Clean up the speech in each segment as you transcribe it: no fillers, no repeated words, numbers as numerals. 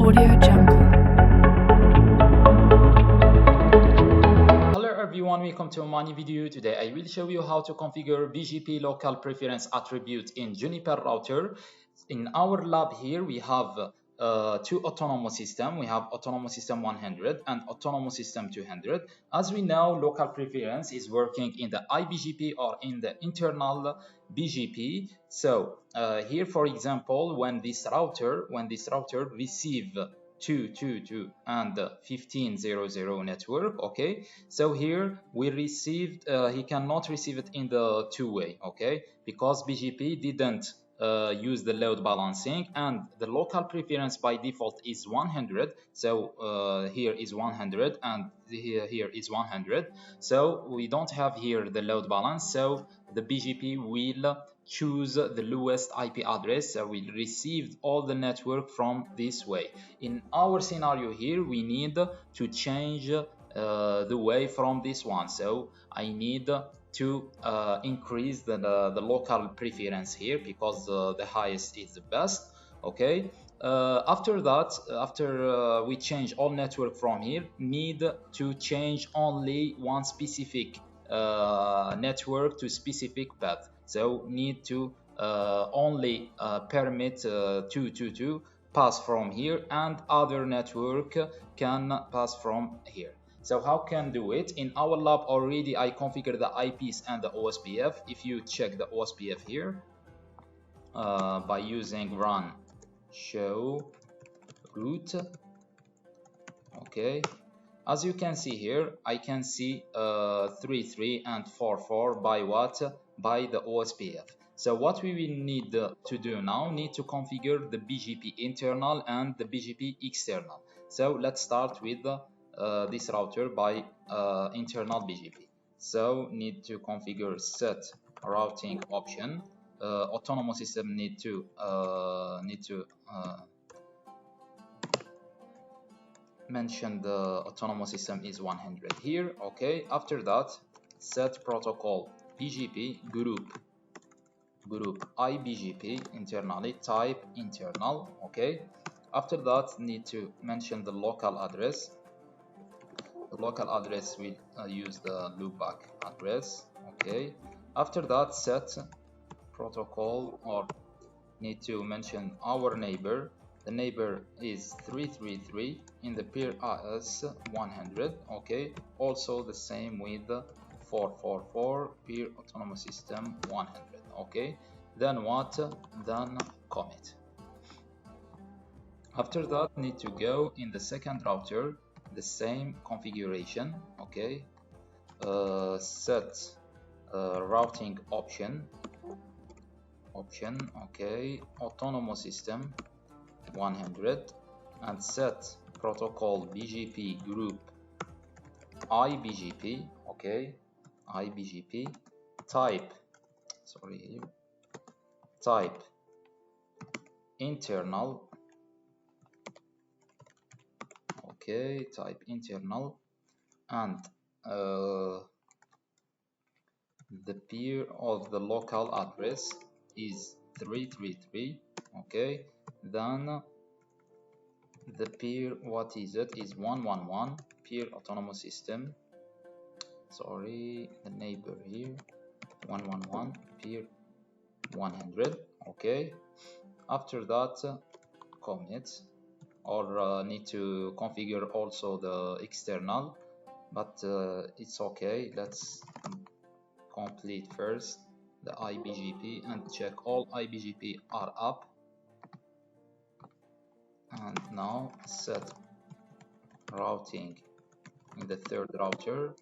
Audio Jungle. Hello everyone, welcome to my new video. Today I will show you how to configure BGP local preference attribute in Juniper Router. In our lab here we have two autonomous systems. We have autonomous system 100 and autonomous system 200. As we know, local preference is working in the iBGP or in the internal BGP. So here, for example, when this router receive 222 and 1500 network, okay, so here we received he cannot receive it in the two-way, okay, because BGP didn't use the load balancing, and the local preference by default is 100. So here is 100 and here is 100, so we don't have here the load balance, so the BGP will choose the lowest IP address. So we received all the network from this way. In our scenario here, we need to change the way from this one, so I need to increase the local preference here, because the highest is the best, okay. After that, after we change all network from here, need to change only one specific network to specific path. So need to only permit 222 pass from here, and other network can pass from here. So how can do it? In our lab already I configured the IPs and the OSPF. If you check the OSPF here by using run show root, okay, as you can see here, I can see 33 and 44 by what? By the OSPF. So what we will need to do now, need to configure the BGP internal and the BGP external. So let's start with this router by internal BGP. So need to configure set routing option. Autonomous system need to mention the autonomous system is 100 here, okay. After that, set protocol BGP group iBGP internally, type internal, okay. After that, need to mention the local address. The local address will use the loopback address, okay. After that, set protocol, or need to mention our neighbor. The neighbor is 333 in the peer AS 100, okay. Also the same with 444 peer autonomous system 100, okay. Then what? Then commit. After that, need to go in the second router, the same configuration, okay. Set routing option, okay, autonomous system 100, and set protocol BGP group iBGP, okay, iBGP, type internal, okay, type internal, and the peer of the local address is 333, okay. Then the peer, what is it, is 111 peer autonomous system, sorry, the neighbor here 111 peer 100, okay. After that, commit, or need to configure also the external, but it's okay. Let's complete first the iBGP and check all iBGP are up. And now set routing in the third router,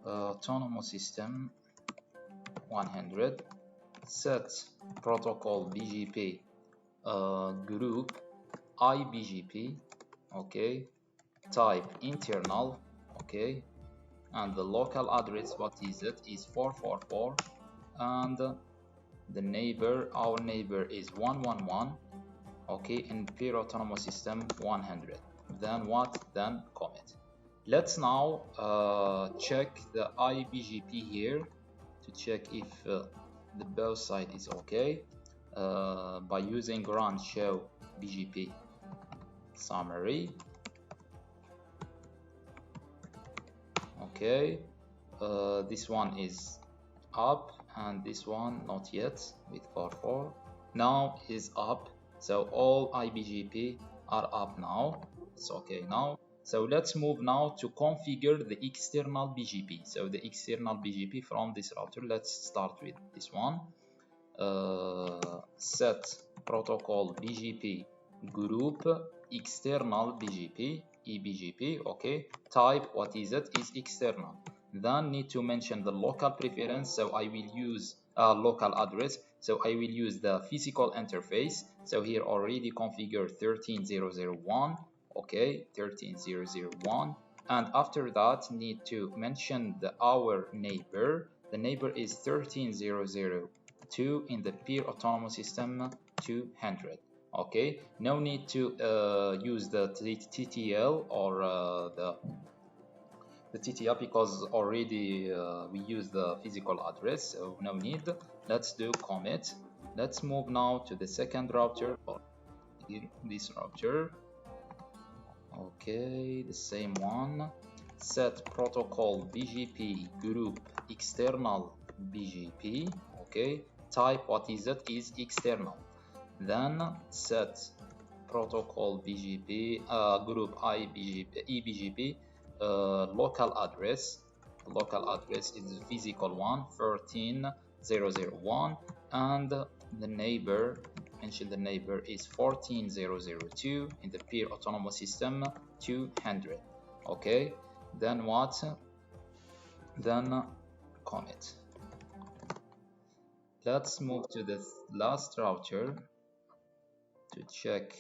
autonomous system 100, set protocol BGP group iBGP, okay, type internal, okay, and the local address, what is it, is 444, and the neighbor, our neighbor is 111, okay, in peer autonomous system 100. Then what? Then commit. Let's now check the iBGP here to check if the both side is okay by using run show BGP summary. Okay, this one is up and this one not yet with 4.4. Now is up, so all IBGP are up now. It's okay now. So let's move now to configure the external BGP. So the external BGP from this router, let's start with this one. Set protocol BGP group external BGP EBGP. Okay, type, what is it, is external. Then need to mention the local preference, so I will use local address, so I will use the physical interface. So here already configure 13.0.0.1. okay, 13.0.0.1, and after that need to mention our neighbor. The neighbor is 13.0.0.2 in the peer autonomous system 200. Okay, no need to use the TTL or the TTL because already we use the physical address, so no need. Let's do commit. Let's move now to the second router, or this router. Okay, the same one. Set protocol BGP group external BGP. Okay, type, what is it, is external. Then set protocol BGP group EBGP local address. The local address is the physical one, 13.0.0.1, and the neighbor, mention the neighbor, is 14.0.0.2 in the peer autonomous system 200. Okay, then what? Then commit. Let's move to the last router to check,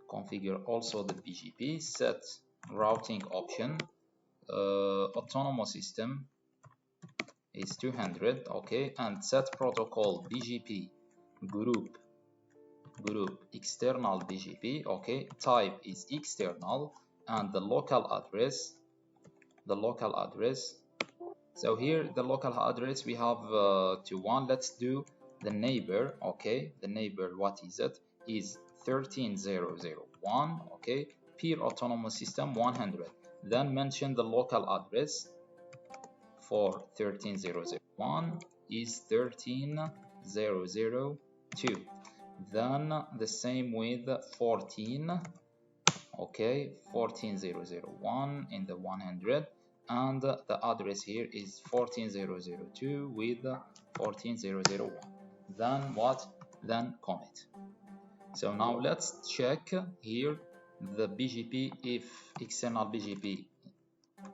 configure also the BGP. Set routing option, autonomous system is 200. Okay, and set protocol BGP group external BGP. Okay, type is external, and the local address, so here the local address we have to one. Let's do the neighbor. Okay, the neighbor, what is it, is 13.0.0.1. okay, peer autonomous system 100. Then mention the local address for 13.0.0.1 is 13.0.0.2. then the same with 14. Okay, 14.0.0.1 in the 100, and the address here is 14.0.0.2 with 14.0.0.1. then what? Then commit. So now let's check here the BGP, if external BGP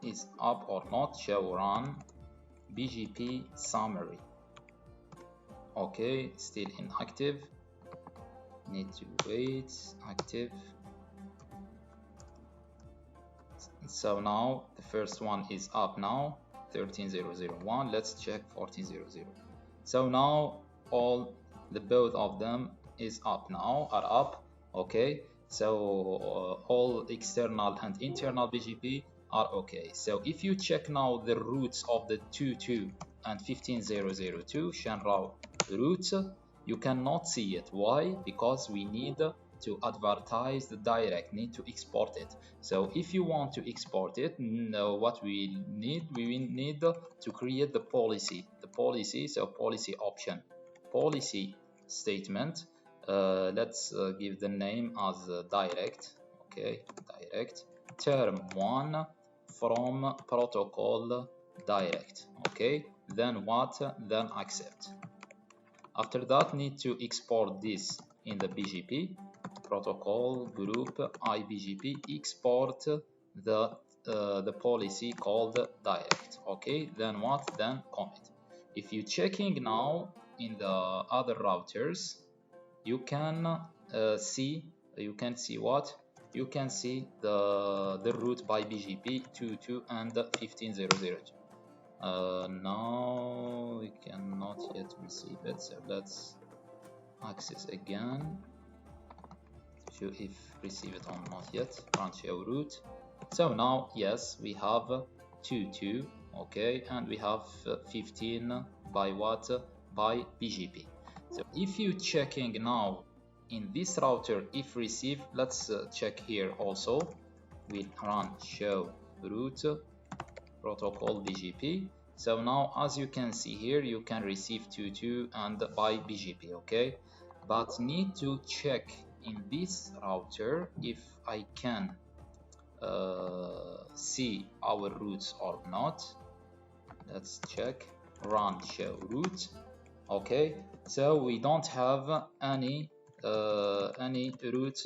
is up or not. Show run BGP summary. Okay, still inactive, need to wait. Active. So now the first one is up now, 13.0.0.1. let's check 14.0.0. so now all the both of them is up now, are up. Okay, so all external and internal BGP are okay. So if you check now the routes of the 22 and 15.0.0.2 Shenrao routes, you cannot see it. Why? Because we need to advertise the direct, need to export it. So if you want to export it, what we will need to create the policy. So policy option, policy statement. Let's give the name as direct. Okay, direct term 1 from protocol direct. Okay, then what? Then accept. After that, need to export this in the BGP protocol group IBGP, export the policy called direct. Okay, then what? Then commit. If you checking now in the other routers, you can see what? You can see the route by BGP 22 and 15.0.0.2. Now we cannot yet receive it, so let's access again. Show if receive it or not yet. Run show route. So now yes, we have 22. Okay, and we have 15 by what? By BGP. So if you checking now in this router if receive, let's check here also. We'll run show route protocol BGP. So now as you can see here, you can receive 22 and by BGP, okay? But need to check in this router if I can see our routes or not. Let's check run show route. Okay, so we don't have any route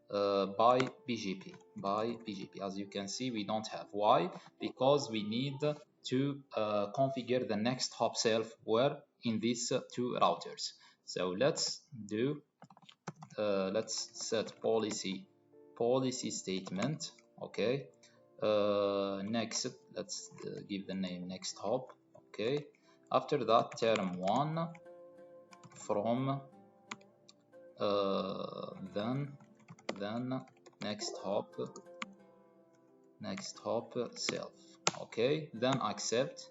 by BGP. As you can see, we don't have. Why? Because we need to configure the next hop self where in these two routers. So let's do let's set policy statement. Okay, next let's give the name next hop. Okay, after that term 1 from then next hop self. Okay, then accept.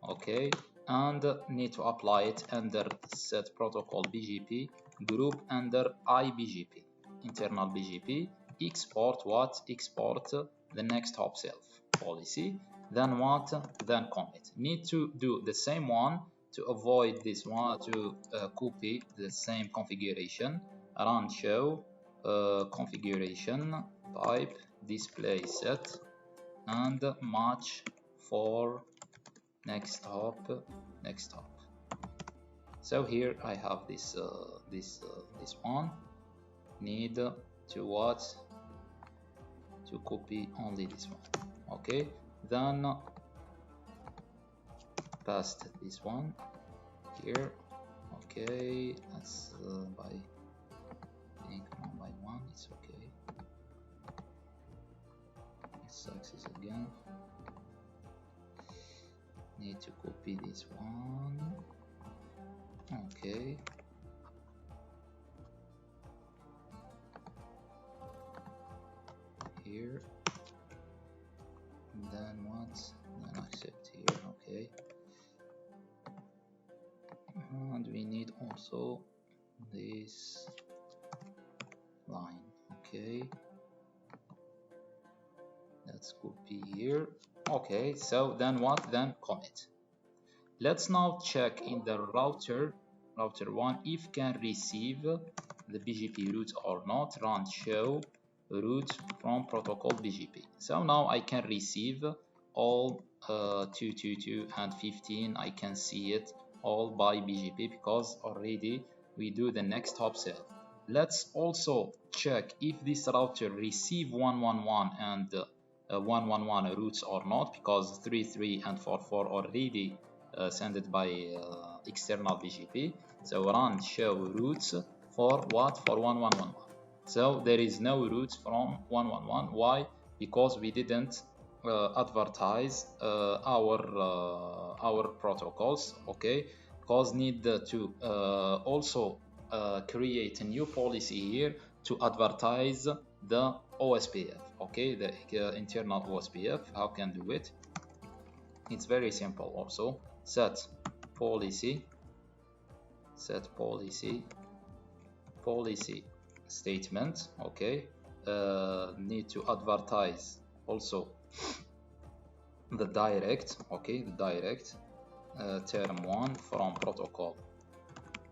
Okay, and need to apply it under set protocol BGP group under IBGP internal BGP. Export what? Export the next hop self policy. Then what? Then commit. Need to do the same one to avoid this one, to copy the same configuration. Run show configuration type display set and match for next hop. So here I have this this one. Need to what? To copy only this one. Okay, then paste this one here. Okay, that's by one by one. It's okay. Let's access again. Need to copy this one. Okay. Here. And then what? Then accept here. Okay. And we need also this line. Okay. Let's copy here. Okay, so then what? Then commit. Let's now check in the router 1 if can receive the BGP route or not. Run show route from protocol BGP. So now I can receive all 222 and 15. I can see it all by BGP because already we do the next hop self. Let's also check if this router receive 111 and 111 routes or not, because 33 and 44 already sent it by external BGP. So run show routes for what? For 1111. So there is no routes from 111. Why? Because we didn't advertise our protocols. Okay, because need to also create a new policy here to advertise the OSPF. Okay, the internal OSPF. How can do it? It's very simple. Also set policy statement. Okay, need to advertise also the direct. Okay, the direct term 1 from protocol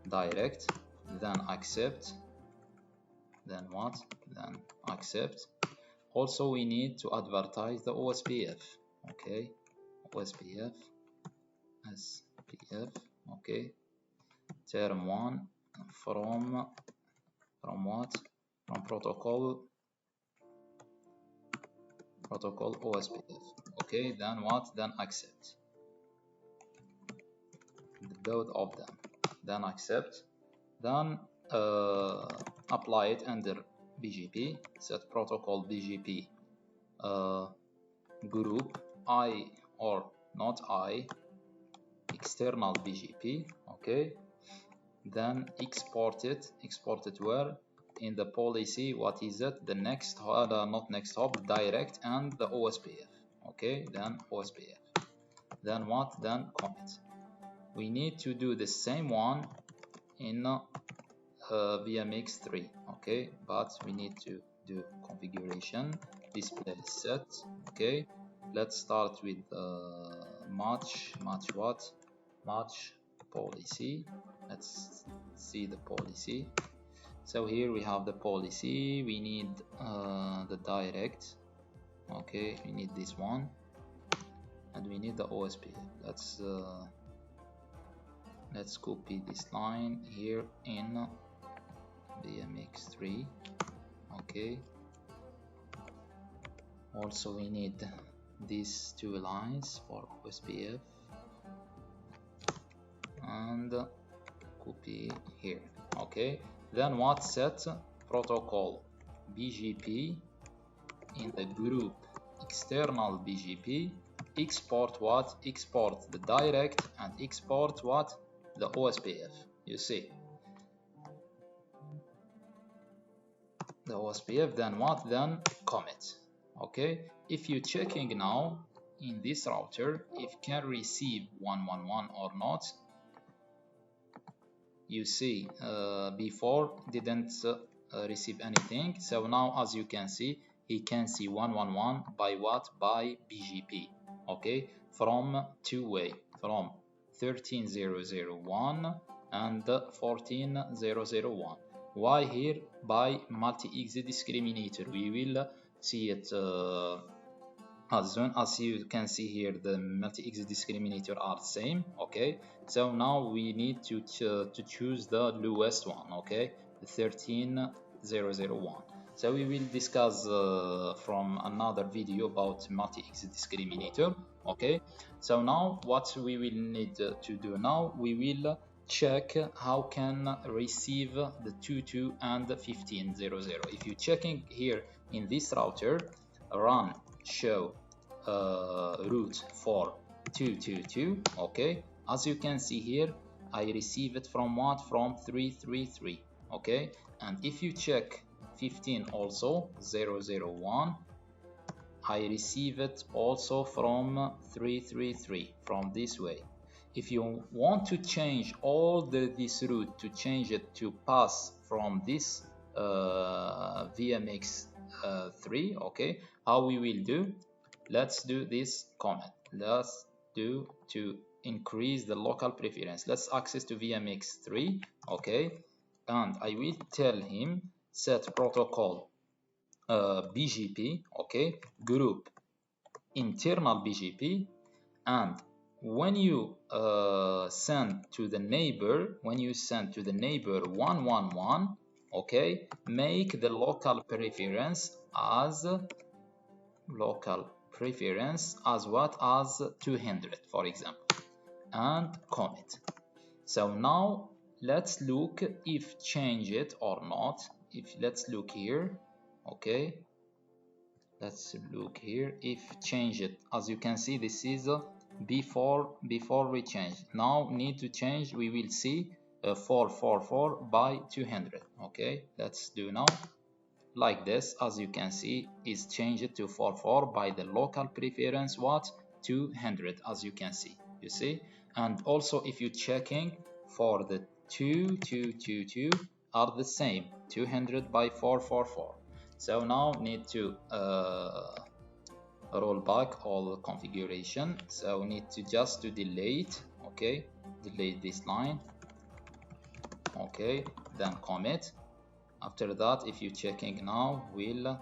direct, then accept, then what? Then accept. Also we need to advertise the OSPF. Okay, OSPF SPF. Okay, term 1 from what? From protocol OSPF. Okay, then what? Then accept both of them, then accept, then apply it under BGP. Set protocol BGP group I or not I external BGP. Okay, then export it where? In the policy. What is it? The next not next hop, direct and the OSPF. Okay, then OSPF, then what? Then commit. We need to do the same one in VMX3. Okay, but we need to do configuration, display set. Okay, let's start with match policy. Let's see the policy. So here we have the policy. We need the direct. Okay, we need this one, and we need the OSPF. Let's copy this line here in BMX3. Okay, also we need these two lines for OSPF and copy here. Okay, then what? Set protocol BGP in the group external BGP, export what? Export the direct and export what? The OSPF. You see the OSPF, then what? Then commit. Okay, if you checking now in this router if can receive 111 or not, you see before didn't receive anything. So now as you can see, he can see 111 by what? By BGP. Okay, from two-way, from 13001 and 14001. Why here? By multi-exit discriminator. We will see it as soon as you can see here. The multi-exit discriminator are the same. Okay, so now we need to choose the lowest one. Okay, the 13001. So we will discuss from another video about multi-exit discriminator. Okay, so now what we will need to do now, we will check how can receive the 22 and 1500. If you checking here in this router, run show route for 222. Okay, as you can see here, I receive it from what? From 333. Okay, and if you check 15 also 001, I receive it also from 333 from this way. If you want to change all this route, to change it to pass from this VMX3, okay, how we will do? Let's do this comment. Let's do to increase the local preference. Let's access to VMX3, okay, and I will tell him set protocol BGP, okay, group internal BGP, and when you send to the neighbor, 111, okay, make the local preference as what? As 200, for example, and commit. So now let's look if change it or not. Let's look here. Okay, let's look here if change it. As you can see, this is before we change. Now need to change. We will see 444 by 200. Okay, let's do now like this. As you can see, is changed to 44 by the local preference what? 200. As you can see, you see. And also if you checking for the 2222 are the same, 200 by 444. So now need to roll back all configuration. So need to just to delete. Okay, delete this line. Okay, then commit. After that, if you checking now, will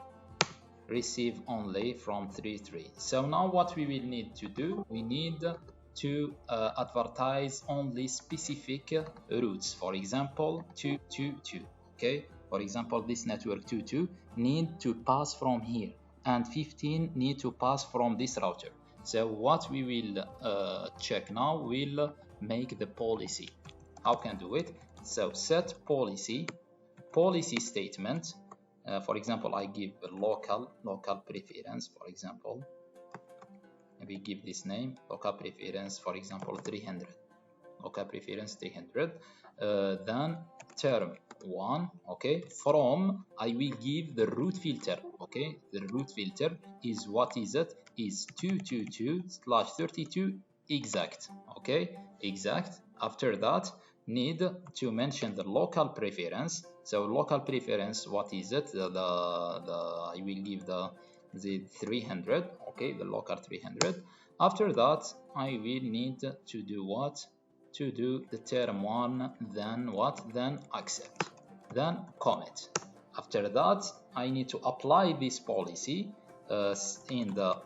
receive only from 33. So now what we will need to do, we need to advertise only specific routes. For example, 222. Okay, for example, this network 22 need to pass from here, and 15 need to pass from this router. So what we will check now, will make the policy. How can do it? So set policy statement. For example, I give a local preference. For example, we give this name local preference. For example, 300. Local preference 300. Then term 1. Okay. From I will give the route filter. Okay. The route filter is what is it? Is 222/32 exact. Okay. Exact. After that, need to mention the local preference. So local preference, what is it? I will give the 300, okay, the local 300. After that, I will need to do what? To do the term one, then what? Then accept, then commit. After that, I need to apply this policy in the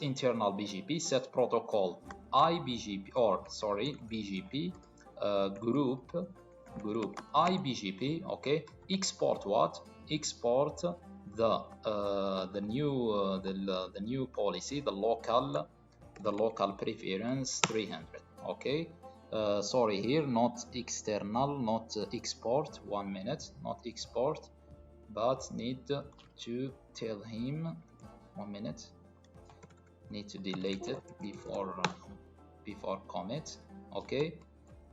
internal BGP set protocol IBGP, or sorry, BGP group IBGP. Okay, export what? Export the new policy, the local preference 300. Okay, sorry, here not external, not export. 1 minute, not export, but need to tell him. 1 minute, need to delete it before commit. Okay,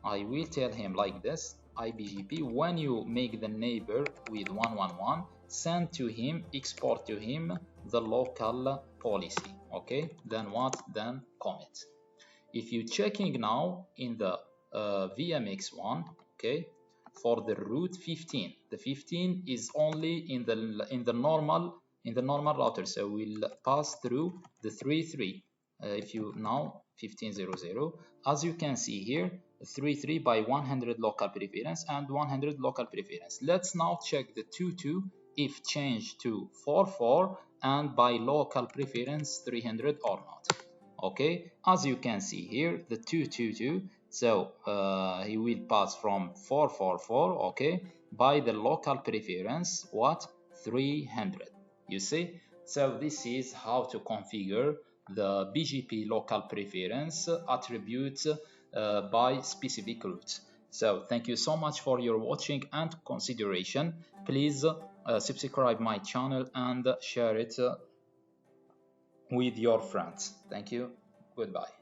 I will tell him like this: IBGP, when you make the neighbor with 111, send to him, export to him the local policy. Okay, then what? Then commit. If you checking now in the VMX1, okay, for the route 15, the 15 is only in the normal router, so we'll pass through the 33. If you now 1500, as you can see here, 33 by 100 local preference and 100 local preference. Let's now check the 22 if changed to 44 and by local preference 300 or not. Okay, as you can see here, the 222, so he will pass from 444, okay, by the local preference, what? 300. You see? So this is how to configure the BGP local preference attributes by specific routes. So thank you so much for your watching and consideration. Please subscribe my channel and share it with your friends. Thank you. Goodbye.